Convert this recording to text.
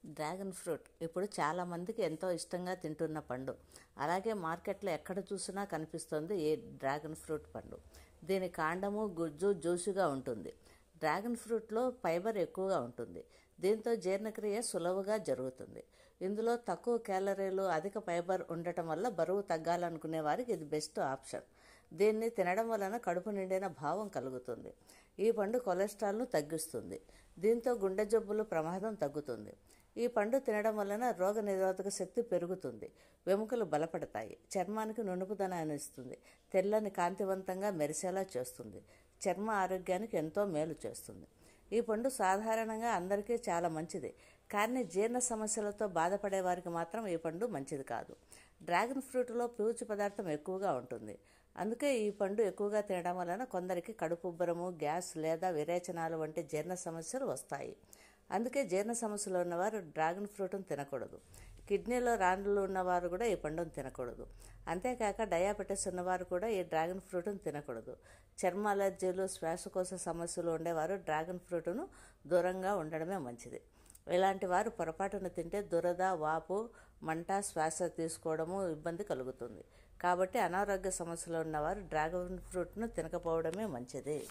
Dragon fruit ఇప్పుడు చాలామందికి ఎంతో ఇష్టంగా తింటున్న పండు. అలాగే మార్కెట్లో ఎక్కడ చూసినా కనిపిస్తుంది ఈ డ్రాగన్ ఫ్రూట్ పండు. దీని కాండము గుజ్జు జ్యూసుగా ఉంటుంది. డ్రాగన్ ఫ్రూట్లో ఫైబర్ ఎక్కువగా ఉంటుంది. దీంతో జీర్ణక్రియ సులువుగా జరుగుతుంది. ఇందులో తక్కువ క్యాలరీలు, అధిక ఫైబర్ ఉండటం వల్ల బరువు తగ్గాలనుకునే వారికి ఇది బెస్ట్ ఆప్షన్. దీన్ని తినడం వలన కడుపు నిండిన భావం కలుగుతుంది. ఈ పండు కొలెస్ట్రాల్ను తగ్గిస్తుంది. దీంతో గుండె జబ్బుల ప్రమాదం తగ్గుతుంది. ఈ పండు తినడం వలన రోగ నిరోధక శక్తి పెరుగుతుంది. వెముకలు బలపడతాయి. చర్మానికి నునుపుదనాన్ని ఇస్తుంది. తెల్లని కాంతివంతంగా మెరిసేలా చేస్తుంది. చర్మ ఆరోగ్యానికి ఎంతో మేలు చేస్తుంది. ఈ పండు సాధారణంగా అందరికీ చాలా మంచిది. కానీ జీర్ణ సమస్యలతో బాధపడే వారికి మాత్రం ఈ పండు మంచిది కాదు. డ్రాగన్ ఫ్రూట్లో పీచు పదార్థం ఎక్కువగా ఉంటుంది. అందుకే ఈ పండు ఎక్కువగా తినడం వలన కొందరికి కడుపుబ్బరము, గ్యాస్ లేదా విరేచనాలు వంటి జీర్ణ సమస్యలు వస్తాయి. అందుకే జీర్ణ సమస్యలు ఉన్నవారు డ్రాగన్ ఫ్రూట్ను తినకూడదు. కిడ్నీలో రాళ్ళు ఉన్నవారు కూడా ఈ పండును తినకూడదు. అంతేకాక డయాబెటీస్ ఉన్నవారు కూడా ఈ డ్రాగన్ ఫ్రూట్ను తినకూడదు. చర్మ అలర్జీలు, శ్వాసకోశ సమస్యలు ఉండేవారు డ్రాగన్ ఫ్రూట్ను దూరంగా ఉండడమే మంచిది. ఇలాంటి వారు పొరపాటున తింటే దురద, వాపు, మంట, శ్వాస తీసుకోవడము ఇబ్బంది కలుగుతుంది. కాబట్టి అనారోగ్య సమస్యలు ఉన్నవారు డ్రాగన్ ఫ్రూట్ను తినకపోవడమే మంచిది.